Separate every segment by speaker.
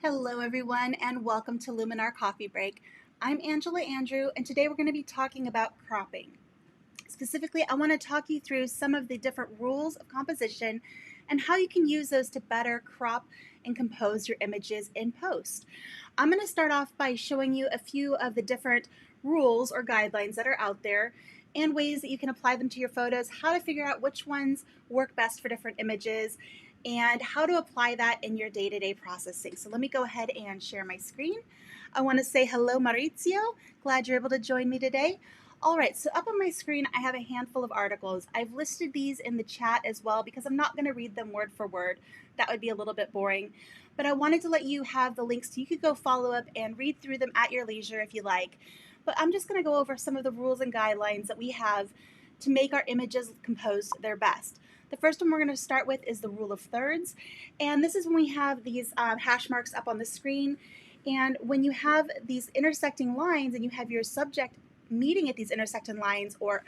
Speaker 1: Hello everyone and welcome to Luminar Coffee Break. I'm Angela Andrieux and today we're going to be talking about cropping. Specifically, I want to talk you through some of the different rules of composition and how you can use those to better crop and compose your images in post. I'm going to start off by showing you a few of the different rules or guidelines that are out there and ways that you can apply them to your photos, how to figure out which ones work best for different images, and how to apply that in your day-to-day processing. So let me go ahead and share my screen. I want to say hello, Maurizio. Glad you're able to join me today. All right, so up on my screen, I have a handful of articles. I've listed these in the chat as well because I'm not going to read them word for word. That would be a little bit boring. But I wanted to let you have the links so you could go follow up and read through them at your leisure if you like. But I'm just going to go over some of the rules and guidelines that we have to make our images composed their best. The first one we're going to start with is the rule of thirds. And this is when we have these hash marks up on the screen. And when you have these intersecting lines and you have your subject meeting at these intersecting lines, or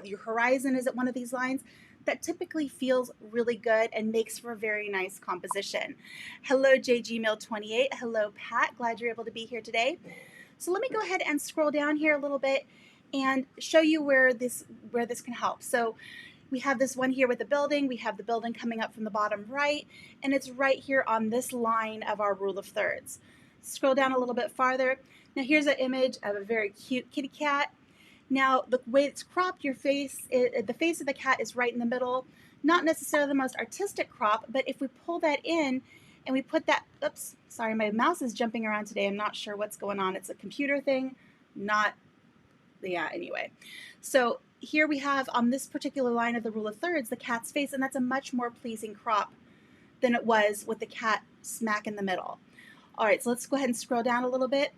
Speaker 1: your horizon is at one of these lines, that typically feels really good and makes for a very nice composition. Hello, JGmail28. Hello, Pat. Glad you're able to be here today. So let me go ahead and scroll down here a little bit and show you where this can help. So we have this one here with the building. We have the building coming up from the bottom right, and it's right here on this line of our rule of thirds. Scroll down a little bit farther. Now here's an image of a very cute kitty cat. Now the way it's cropped, the face of the cat is right in the middle. Not necessarily the most artistic crop, but if we pull that in and we put that, oops, sorry, my mouse is jumping around today. I'm not sure what's going on. It's a computer thing, anyway. So here we have on this particular line of the rule of thirds, the cat's face, and that's a much more pleasing crop than it was with the cat smack in the middle. All right, so let's go ahead and scroll down a little bit.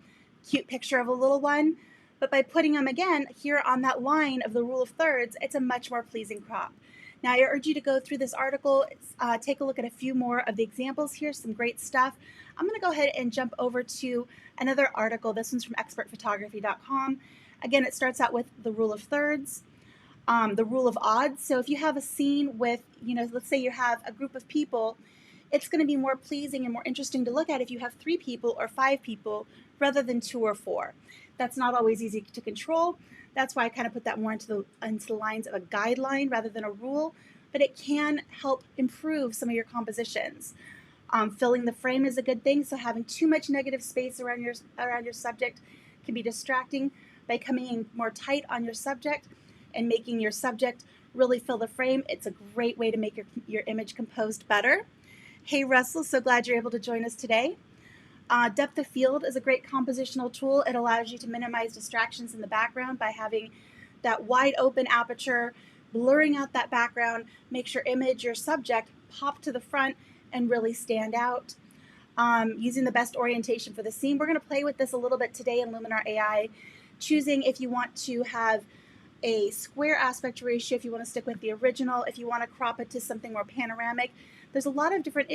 Speaker 1: Cute picture of a little one. But by putting them again here on that line of the rule of thirds, it's a much more pleasing crop. Now I urge you to go through this article, take a look at a few more of the examples here, some great stuff. I'm going to go ahead and jump over to another article. This one's from expertphotography.com. Again, it starts out with the rule of thirds, the rule of odds. So if you have a scene with, let's say you have a group of people, it's going to be more pleasing and more interesting to look at if you have 3 people or 5 people rather than 2 or 4. That's not always easy to control. That's why I kind of put that more into the lines of a guideline rather than a rule, but it can help improve some of your compositions. Filling the frame is a good thing, so having too much negative space around your subject can be distracting. By coming in more tight on your subject and making your subject really fill the frame, it's a great way to make your image composed better. Hey Russell, so glad you're able to join us today. Depth of field is a great compositional tool. It allows you to minimize distractions in the background by having that wide open aperture, blurring out that background, makes your image, your subject, pop to the front and really stand out. Using the best orientation for the scene. We're going to play with this a little bit today in Luminar AI, choosing if you want to have a square aspect ratio, if you want to stick with the original, if you want to crop it to something more panoramic. There's a lot of different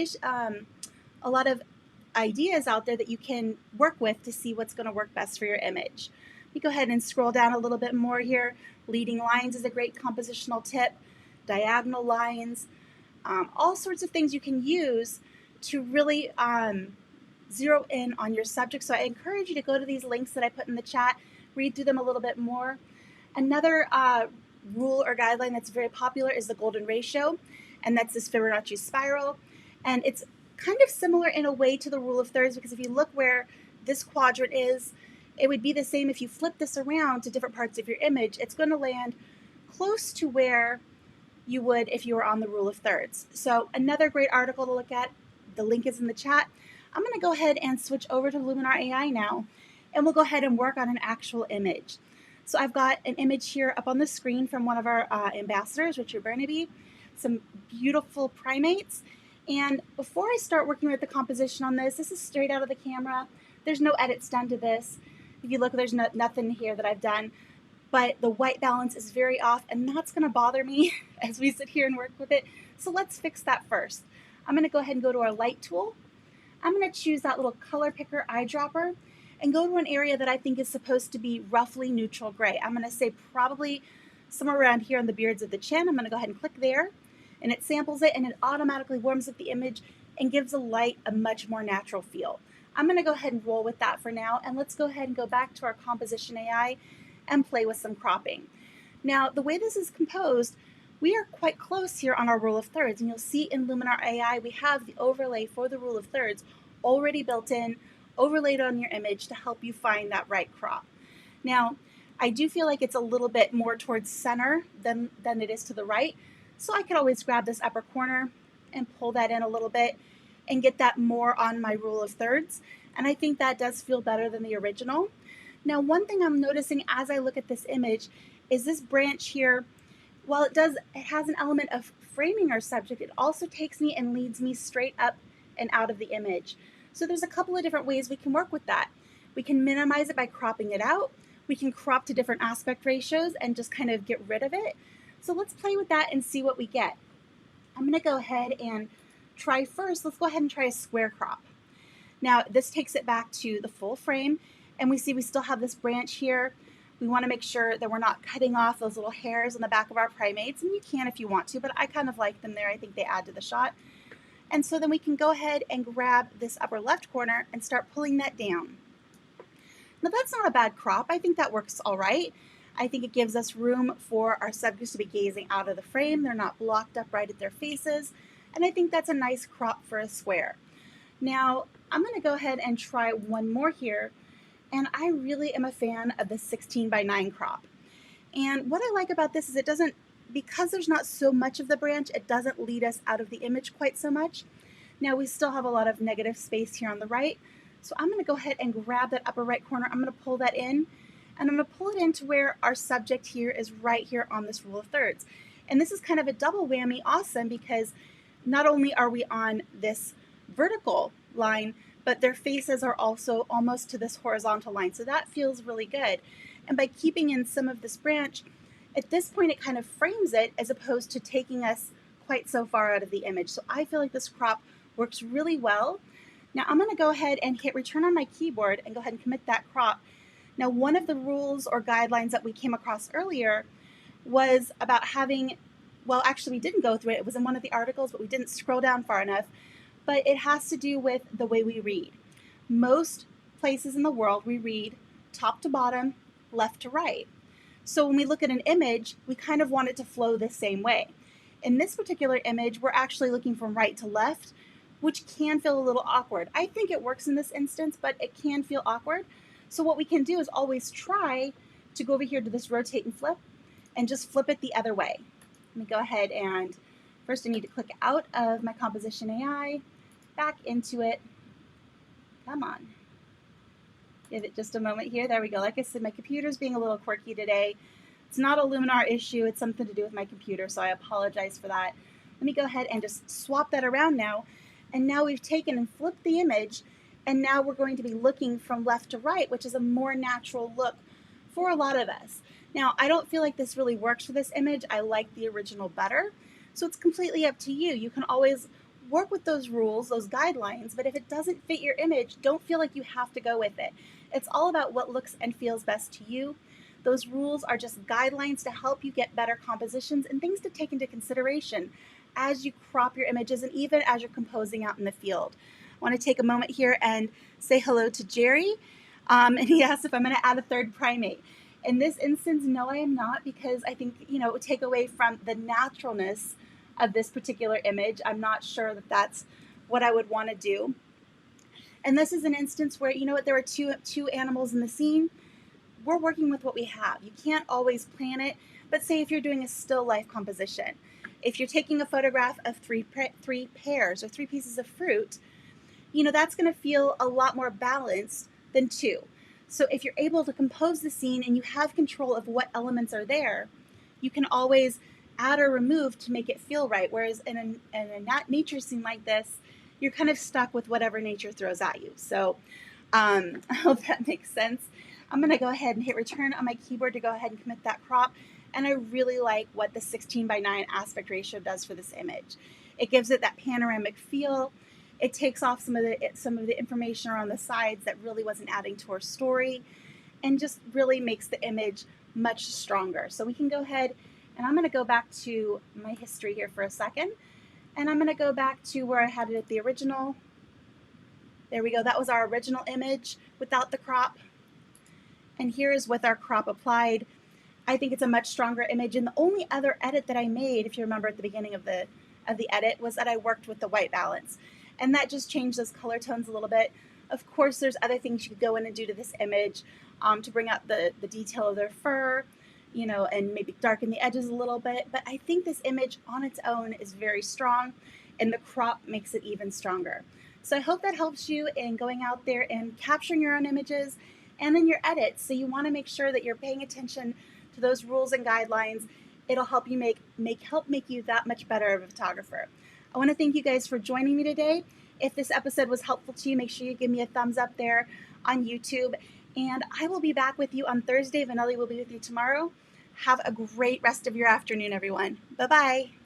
Speaker 1: ideas out there that you can work with to see what's going to work best for your image. We go ahead and scroll down a little bit more here. Leading lines is a great compositional tip. Diagonal lines, all sorts of things you can use to really zero in on your subject. So I encourage you to go to these links that I put in the chat, read through them a little bit more. Another rule or guideline that's very popular is the golden ratio, and that's this Fibonacci spiral. And it's kind of similar in a way to the rule of thirds, because if you look where this quadrant is, it would be the same if you flip this around to different parts of your image. It's going to land close to where you would if you were on the rule of thirds. So another great article to look at. The link is in the chat. I'm going to go ahead and switch over to Luminar AI now, and we'll go ahead and work on an actual image. So I've got an image here up on the screen from one of our ambassadors, Richard Burnaby, some beautiful primates. And before I start working with the composition on this is straight out of the camera. There's no edits done to this. If you look, there's nothing here that I've done, but the white balance is very off, and that's going to bother me as we sit here and work with it. So let's fix that first. I'm going to go ahead and go to our light tool. I'm going to choose that little color picker eyedropper and go to an area that I think is supposed to be roughly neutral gray. I'm going to say probably somewhere around here on the beards of the chin. I'm going to go ahead and click there, and it samples it, and it automatically warms up the image and gives the light a much more natural feel. I'm going to go ahead and roll with that for now, and let's go ahead and go back to our composition AI and play with some cropping. Now, the way this is composed, we are quite close here on our rule of thirds, and you'll see in Luminar AI, we have the overlay for the rule of thirds already built in, overlaid on your image to help you find that right crop. Now, I do feel like it's a little bit more towards center than it is to the right, so I could always grab this upper corner and pull that in a little bit and get that more on my rule of thirds, and I think that does feel better than the original. Now, one thing I'm noticing as I look at this image is this branch here, while it has an element of framing our subject, it also takes me and leads me straight up and out of the image. So there's a couple of different ways we can work with that. We can minimize it by cropping it out. We can crop to different aspect ratios and just kind of get rid of it. So let's play with that and see what we get. I'm going to go ahead and try first. Let's go ahead and try a square crop. Now, this takes it back to the full frame, and we see we still have this branch here. We want to make sure that we're not cutting off those little hairs on the back of our primates, and you can if you want to, but I kind of like them there. I think they add to the shot. And so then we can go ahead and grab this upper left corner and start pulling that down. Now, that's not a bad crop. I think that works all right. I think it gives us room for our subjects to be gazing out of the frame. They're not blocked up right at their faces. And I think that's a nice crop for a square. Now, I'm going to go ahead and try one more here. And I really am a fan of the 16:9 crop. And what I like about this is it doesn't, because there's not so much of the branch, it doesn't lead us out of the image quite so much. Now, we still have a lot of negative space here on the right. So I'm going to go ahead and grab that upper right corner. I'm going to pull that in, and I'm going to pull it into where our subject here is right here on this rule of thirds. And this is kind of a double whammy awesome, because not only are we on this vertical line, but their faces are also almost to this horizontal line. So that feels really good. And by keeping in some of this branch, at this point it kind of frames it as opposed to taking us quite so far out of the image. So I feel like this crop works really well. Now I'm going to go ahead and hit return on my keyboard and go ahead and commit that crop. Now, one of the rules or guidelines that we came across earlier was about having, well, actually we didn't go through it. It was in one of the articles, but we didn't scroll down far enough. But it has to do with the way we read. Most places in the world, we read top to bottom, left to right. So when we look at an image, we kind of want it to flow the same way. In this particular image, we're actually looking from right to left, which can feel a little awkward. I think it works in this instance, but it can feel awkward. So what we can do is always try to go over here to this rotate and flip and just flip it the other way. Let me go ahead and first I need to click out of my composition AI, back into it. Come on. Give it just a moment here. There we go. Like I said, my computer's being a little quirky today. It's not a Luminar issue. It's something to do with my computer, so I apologize for that. Let me go ahead and just swap that around now. And now we've taken and flipped the image, and now we're going to be looking from left to right, which is a more natural look for a lot of us. Now, I don't feel like this really works for this image. I like the original better. So it's completely up to you. You can always work with those rules, those guidelines, but if it doesn't fit your image, don't feel like you have to go with it. It's all about what looks and feels best to you. Those rules are just guidelines to help you get better compositions and things to take into consideration as you crop your images and even as you're composing out in the field. I want to take a moment here and say hello to Jerry. And he asked if I'm going to add a third primate. In this instance, no, I am not, because I think, it would take away from the naturalness of this particular image. I'm not sure that that's what I would want to do. And this is an instance where, there are two animals in the scene. We're working with what we have. You can't always plan it, but say if you're doing a still life composition, if you're taking a photograph of three pears or three pieces of fruit, that's going to feel a lot more balanced than two. So if you're able to compose the scene and you have control of what elements are there, you can always add or remove to make it feel right. Whereas in a nature scene like this, you're kind of stuck with whatever nature throws at you. So I hope that makes sense. I'm going to go ahead and hit return on my keyboard to go ahead and commit that crop. And I really like what the 16:9 aspect ratio does for this image. It gives it that panoramic feel. It takes off some of the information around the sides that really wasn't adding to our story, and just really makes the image much stronger. So we can go ahead, and I'm going to go back to my history here for a second, and I'm going to go back to where I had it at the original. There we go. That was our original image without the crop. And here is with our crop applied. I think it's a much stronger image. And the only other edit that I made, if you remember at the beginning of the edit, was that I worked with the white balance. And that just changed those color tones a little bit. Of course, there's other things you could go in and do to this image to bring out the detail of their fur, and maybe darken the edges a little bit. But I think this image on its own is very strong, and the crop makes it even stronger. So I hope that helps you in going out there and capturing your own images and in your edits. So you want to make sure that you're paying attention to those rules and guidelines. It'll help you make you that much better of a photographer. I want to thank you guys for joining me today. If this episode was helpful to you, make sure you give me a thumbs up there on YouTube. And I will be back with you on Thursday. Vanelli will be with you tomorrow. Have a great rest of your afternoon, everyone. Bye-bye.